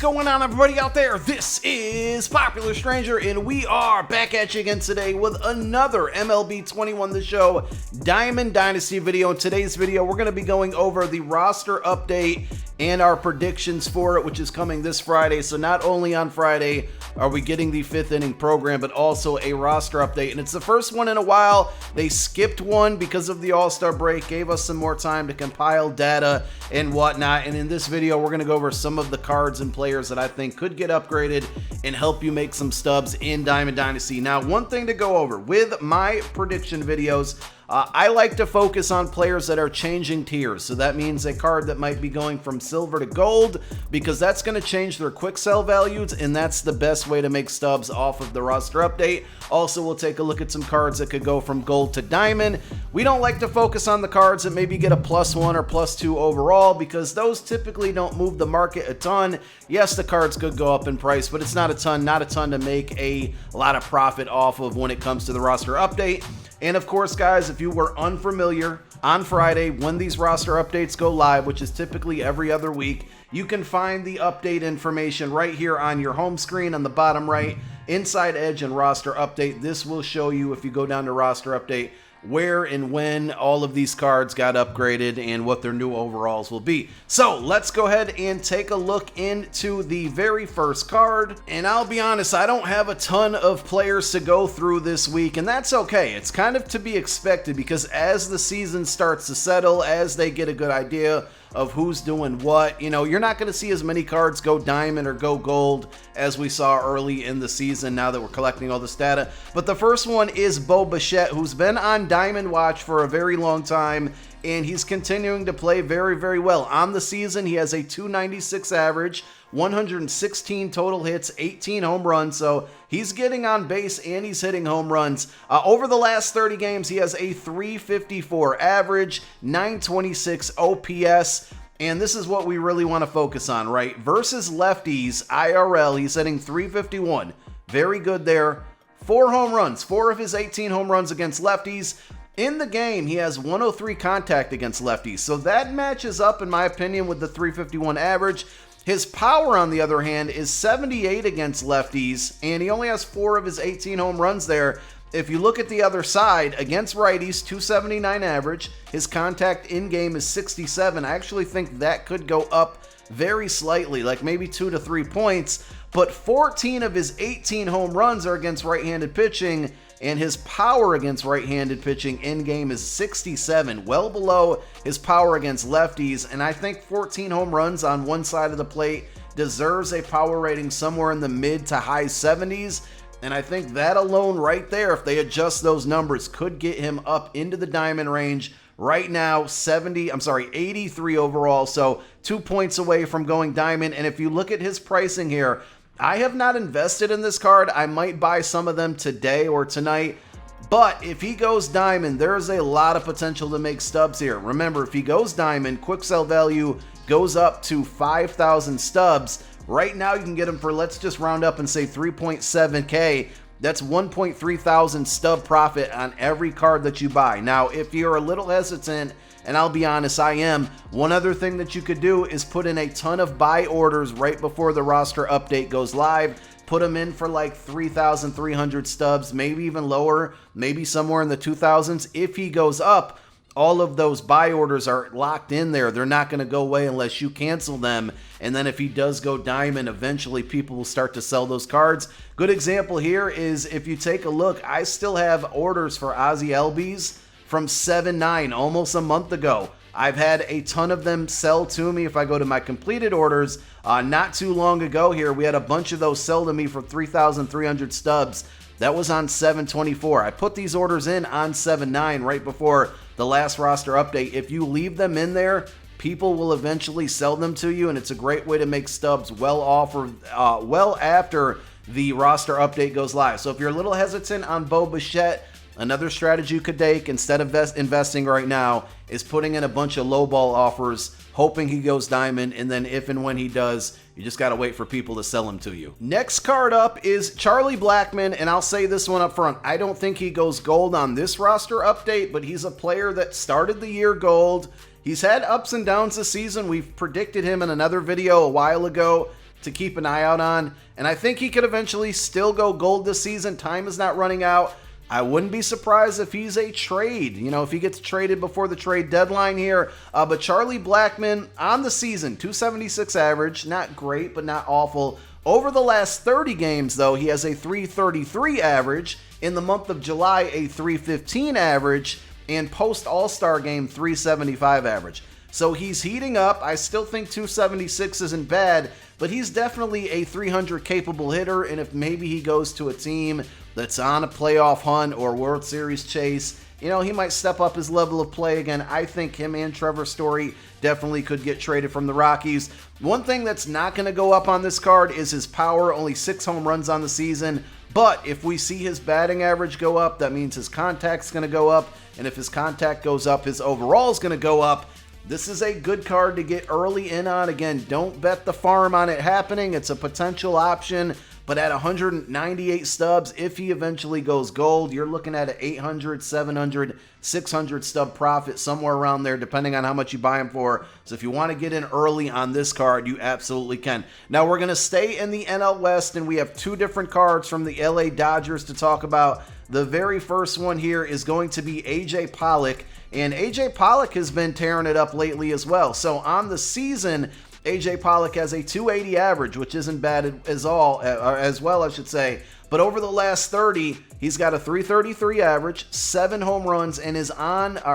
going on, everybody out there? This is Popular Stranger, and we are back at you again today with another MLB 21 The Show Diamond Dynasty video. In today's video, we're going to be going over the roster update and our predictions for it, which is coming this Friday. So not only on Friday are we getting the 5th inning program, but also a roster update. And it's the first one in a while. They skipped one because of the All-Star break, gave us some more time to compile data and whatnot. And in this video, we're going to go over some of the cards and players that I think could get upgraded and help you make some stubs in Diamond Dynasty. Now, one thing to go over with my prediction videos, I like to focus on players that are changing tiers. So that means a card that might be going from silver to gold, because that's going to change their quick sell values, and that's the best way to make stubs off of the roster update. Also, we'll take a look at some cards that could go from gold to diamond. We don't like to focus on the cards that maybe get a +1 or +2 overall, because those typically don't move the market a ton. Yes, the cards could go up in price, but it's not a ton to make a lot of profit off of when it comes to the roster update. And of course, guys, if you were unfamiliar, on Friday, when these roster updates go live, which is typically every other week, you can find the update information right here on your home screen on the bottom right, Inside Edge and Roster Update. This will show you, if you go down to Roster Update, where and when all of these cards got upgraded and what their new overalls will be. So let's go ahead and take a look into the very first card. And I'll be honest, I don't have a ton of players to go through this week, and that's okay. It's kind of to be expected, because as the season starts to settle, as they get a good idea of who's doing what, you know, you're not going to see as many cards go diamond or go gold as we saw early in the season now that we're collecting all this data. But the first one is Bichette, who's been on Diamond Watch for a very long time, and he's continuing to play very, very well. On the season, he has a 296 average, 116 total hits, 18 home runs, so he's getting on base and he's hitting home runs. Over the last 30 games, he has a 354 average, 926 OPS, and this is what we really want to focus on, right? Versus lefties, IRL, he's hitting 351. Very good there. 4 home runs, 4 of his 18 home runs against lefties. In the game, he has 103 contact against lefties, so that matches up, in my opinion, with the 351 average. His power, on the other hand, is 78 against lefties, and he only has 4 of his 18 home runs there. If you look at the other side, against righties, 279 average. His contact in-game is 67. I actually think that could go up very slightly, like maybe 2 to 3 points, but 14 of his 18 home runs are against right-handed pitching, and his power against right-handed pitching in-game is 67, well below his power against lefties, and I think 14 home runs on one side of the plate deserves a power rating somewhere in the mid to high 70s, and I think that alone right there, if they adjust those numbers, could get him up into the diamond range. Right now, 83 overall, so 2 points away from going diamond, and if you look at his pricing here, I have not invested in this card. I might buy some of them today or tonight, but if he goes diamond, there's a lot of potential to make stubs here. Remember, if he goes diamond, quick sell value goes up to 5,000 stubs. Right now, you can get him for, let's just round up and say 3.7K. That's 1.3 thousand stub profit on every card that you buy. Now, if you're a little hesitant, and I'll be honest, I am, one other thing that you could do is put in a ton of buy orders right before the roster update goes live. Put them in for like 3,300 stubs, maybe even lower, maybe somewhere in the 2,000s. If he goes up, all of those buy orders are locked in there. They're not going to go away unless you cancel them. And then if he does go diamond, eventually people will start to sell those cards. Good example here is, if you take a look, I still have orders for Ozzie Albies from 7-9, almost a month ago. I've had a ton of them sell to me. If I go to my completed orders, not too long ago here, we had a bunch of those sell to me for 3,300 stubs. That was on 7/24. I put these orders in on 7/9 right before the last roster update. If you leave them in there, people will eventually sell them to you, and it's a great way to make stubs well after the roster update goes live. So if you're a little hesitant on Bichette, another strategy you could take instead of investing right now is putting in a bunch of lowball offers, hoping he goes diamond, and then if and when he does, you just got to wait for people to sell him to you. Next card up is Charlie Blackmon, and I'll say this one up front. I don't think he goes gold on this roster update, but he's a player that started the year gold. He's had ups and downs this season. We've predicted him in another video a while ago to keep an eye out on. And I think he could eventually still go gold this season. Time is not running out. I wouldn't be surprised if he's a trade, if he gets traded before the trade deadline here. But Charlie Blackmon on the season, 276 average, not great, but not awful. Over the last 30 games, though, he has a 333 average. In the month of July, a 315 average. And post All-Star game, 375 average. So he's heating up. I still think 276 isn't bad, but he's definitely a 300 capable hitter. And if maybe he goes to a team that's on a playoff hunt or World Series chase, he might step up his level of play again. I think him and Trevor Story definitely could get traded from the Rockies. One thing that's not going to go up on this card is his power. Only 6 home runs on the season. But if we see his batting average go up, that means his contact's going to go up. And if his contact goes up, his overall is going to go up. This is a good card to get early in on. Again, don't bet the farm on it happening. It's a potential option. But at 198 stubs, if he eventually goes gold, you're looking at an 800, 700, 600 stub profit, somewhere around there, depending on how much you buy him for. So if you want to get in early on this card, you absolutely can. Now, we're going to stay in the NL West, and we have 2 different cards from the LA Dodgers to talk about. The very first one here is going to be A.J. Pollock, and A.J. Pollock has been tearing it up lately as well. So on the season, A.J. Pollock has a 280 average, which isn't bad as well, I should say. But over the last 30, he's got a 333 average, 7 home runs, and his OPS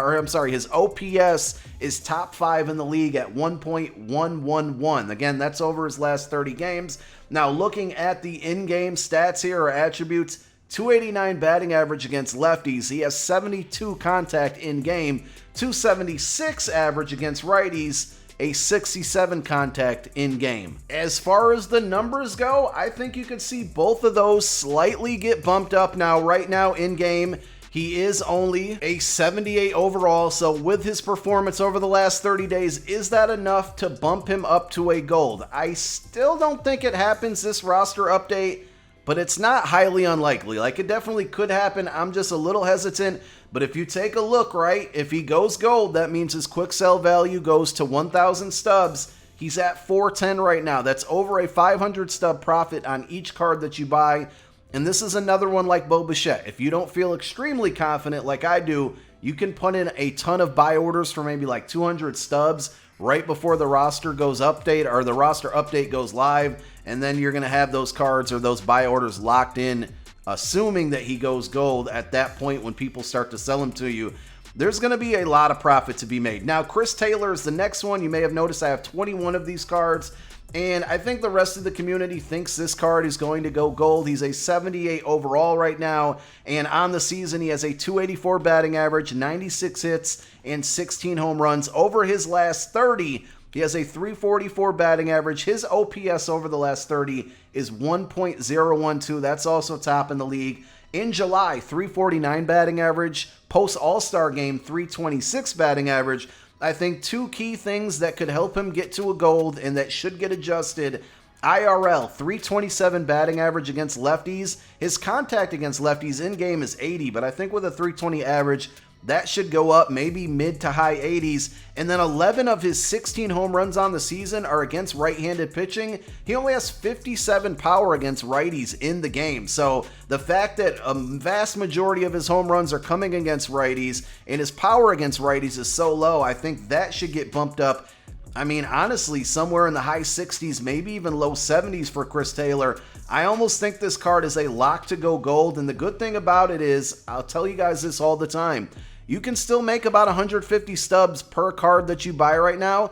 is top 5 in the league at 1.111. Again, that's over his last 30 games. Now, looking at the in-game stats here, or attributes, 289 batting average against lefties. He has 72 contact in-game, 276 average against righties, a 67 contact in-game. As far as the numbers go, I think you could see both of those slightly get bumped up now. Right now, in-game, he is only a 78 overall, so with his performance over the last 30 days, is that enough to bump him up to a gold? I still don't think it happens this roster update, but it's not highly unlikely. Like, it definitely could happen. I'm just a little hesitant. But if you take a look, right, if he goes gold, that means his quick sell value goes to 1,000 stubs. He's at 410 right now. That's over a 500 stub profit on each card that you buy. And this is another one like Bichette. If you don't feel extremely confident like I do, you can put in a ton of buy orders for maybe like 200 stubs right before the roster goes update, or the roster update goes live, and then you're going to have those cards or those buy orders locked in, assuming that he goes gold at that point when people start to sell him to you. There's going to be a lot of profit to be made. Now, Chris Taylor is the next one. You may have noticed I have 21 of these cards, and I think the rest of the community thinks this card is going to go gold. He's a 78 overall right now, and on the season, he has a 284 batting average, 96 hits, and 16 home runs. Over his last 30, he has a 344 batting average. His OPS over the last 30 is 1.012. That's also top in the league. In July, 349 batting average. Post All-Star game, 326 batting average. I think 2 key things that could help him get to a gold and that should get adjusted. IRL, 327 batting average against lefties. His contact against lefties in-game is 80, but I think with a 320 average, that should go up maybe mid to high 80s. And then 11 of his 16 home runs on the season are against right-handed pitching. He only has 57 power against righties in the game. So the fact that a vast majority of his home runs are coming against righties and his power against righties is so low, I think that should get bumped up. I mean, honestly, somewhere in the high 60s, maybe even low 70s for Chris Taylor. I almost think this card is a lock to go gold. And the good thing about it is, I'll tell you guys this all the time, you can still make about 150 stubs per card that you buy right now.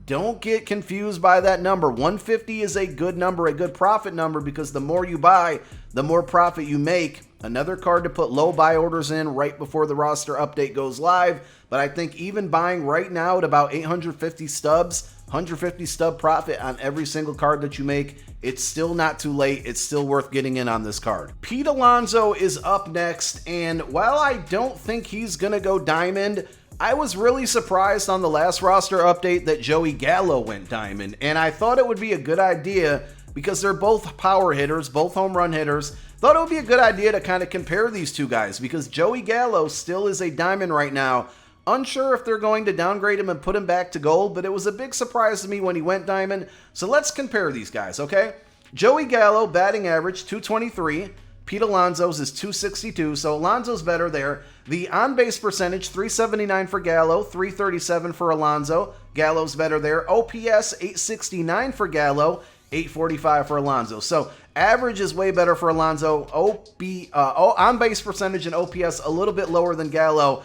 Don't get confused by that number. 150 is a good number, a good profit number, because the more you buy, the more profit you make. Another card to put low buy orders in right before the roster update goes live. But I think even buying right now at about 850 stubs, 150 stub profit on every single card that you make, it's still not too late. It's still worth getting in on this card. Pete Alonso is up next, and while I don't think he's gonna go diamond, I was really surprised on the last roster update that Joey Gallo went diamond, and I thought it would be a good idea because they're both power hitters, both home run hitters. Thought it would be a good idea to kind of compare these two guys because Joey Gallo still is a diamond right now, Unsure if they're going to downgrade him and put him back to gold, but it was a big surprise to me when he went diamond. So let's compare these guys, okay? Joey Gallo, batting average, 223. Pete Alonso's is 262, so Alonso's better there. The on-base percentage, 379 for Gallo, 337 for Alonso. Gallo's better there. OPS, 869 for Gallo, 845 for Alonso. So average is way better for Alonso. On-base percentage and OPS a little bit lower than Gallo.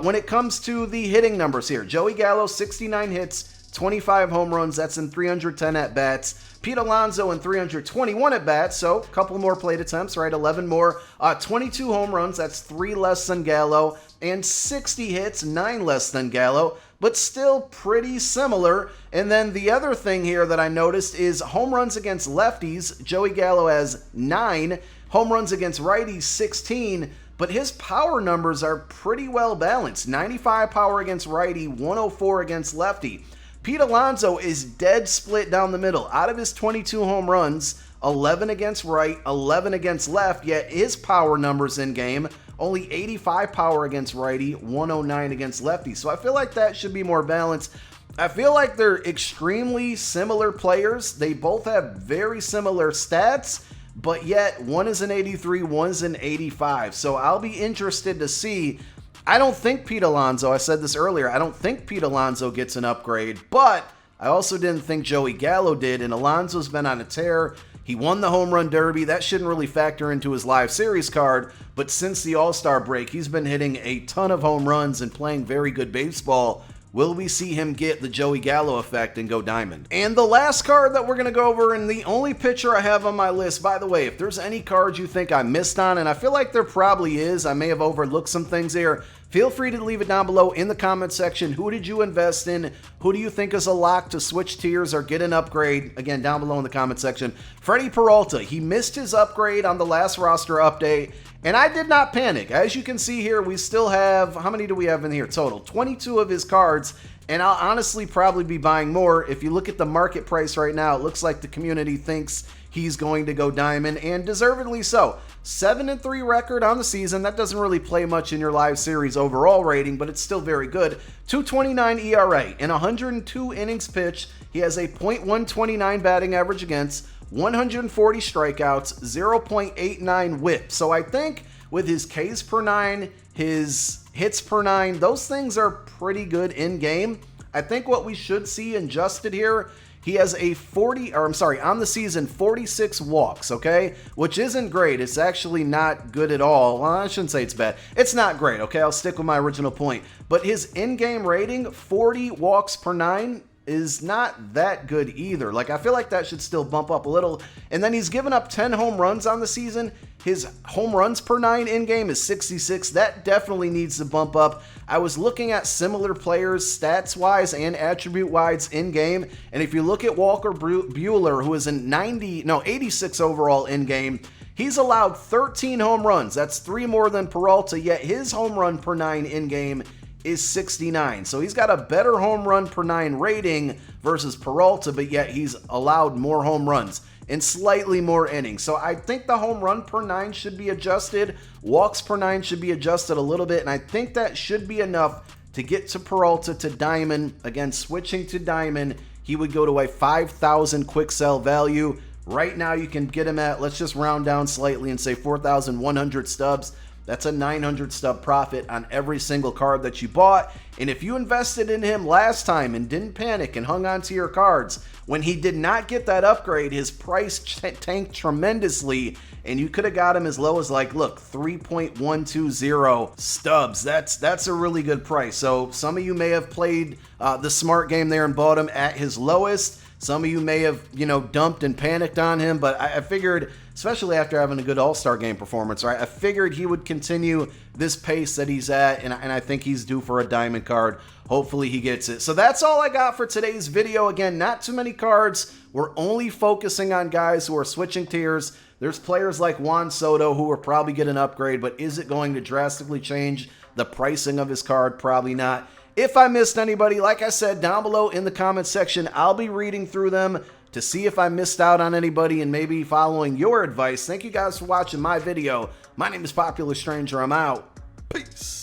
When it comes to the hitting numbers here, Joey Gallo, 69 hits, 25 home runs. That's in 310 at-bats. Pete Alonso in 321 at-bats, so a couple more plate attempts, right? 11 more. 22 home runs, that's 3 less than Gallo, and 60 hits, 9 less than Gallo, but still pretty similar. And then the other thing here that I noticed is home runs against lefties. Joey Gallo has 9. Home runs against righties, 16. But his power numbers are pretty well balanced. 95 power against righty, 104 against lefty. Pete Alonso is dead split down the middle. Out of his 22 home runs, 11 against right, 11 against left, yet his power numbers in game, only 85 power against righty, 109 against lefty. So I feel like that should be more balanced. I feel like they're extremely similar players. They both have very similar stats, but yet one is an 83, one's an 85. So I'll be interested to see. I don't think Pete Alonso, I said this earlier, I don't think Pete Alonso gets an upgrade, but I also didn't think Joey Gallo did, and Alonso's been on a tear. He won the home run derby. That shouldn't really factor into his live series card, but since the All-Star break, he's been hitting a ton of home runs and playing very good baseball. Will we see him get the Joey Gallo effect and go diamond? And the last card that we're going to go over, and the only pitcher I have on my list, by the way, if there's any cards you think I missed on, and I feel like there probably is, I may have overlooked some things here, feel free to leave it down below in the comment section. Who did you invest in? Who do you think is a lock to switch tiers or get an upgrade? Again, down below in the comment section. Freddie Peralta, he missed his upgrade on the last roster update, and I did not panic. As you can see here, we still have, how many do we have in here total? 22 of his cards, and I'll honestly probably be buying more. If you look at the market price right now, it looks like the community thinks he's going to go diamond, and deservedly so. 7-3 record on the season. That doesn't really play much in your live series overall rating, but it's still very good. 2.29 ERA. In 102 innings pitched, he has a .129 batting average against, 140 strikeouts, 0.89 whip. So I think with his Ks per 9, his hits per 9, those things are pretty good in game. I think what we should see adjusted here, he has a on the season, 46 walks, okay? Which isn't great. It's actually not good at all. Well, I shouldn't say it's bad. It's not great, okay? I'll stick with my original point. But his in-game rating, 40 walks per 9, is not that good either. Like, I feel like that should still bump up a little. And then he's given up 10 home runs on the season. His home runs per 9 in-game is 66. That definitely needs to bump up. I was looking at similar players stats-wise and attribute-wise in-game, and if you look at Walker Buehler, who is in 86 overall in-game, he's allowed 13 home runs. That's 3 more than Peralta, yet his home run per 9 in-game is 69. So he's got a better home run per 9 rating versus Peralta, but yet he's allowed more home runs and slightly more innings. So I think the home run per 9 should be adjusted. Walks per 9 should be adjusted a little bit, and I think that should be enough to get to Peralta to diamond. Again, switching to diamond, he would go to a 5,000 quick sell value. Right now you can get him at, let's just round down slightly and say 4,100 stubs. That's a 900 stub profit on every single card that you bought. And if you invested in him last time and didn't panic and hung on to your cards, when he did not get that upgrade, his price tanked tremendously, and you could have got him as low as, like, look, 3.120 stubs. That's a really good price. So some of you may have played the smart game there and bought him at his lowest. Some of you may have, dumped and panicked on him, but I figured, especially after having a good All-Star game performance, right? I figured he would continue this pace that he's at, and I think he's due for a diamond card. Hopefully he gets it. So that's all I got for today's video. Again, not too many cards. We're only focusing on guys who are switching tiers. There's players like Juan Soto who will probably get an upgrade, but is it going to drastically change the pricing of his card? Probably not. If I missed anybody, like I said, down below in the comments section, I'll be reading through them to see if I missed out on anybody and maybe following your advice. Thank you guys for watching my video. My name is Popular Stranger. I'm out. Peace.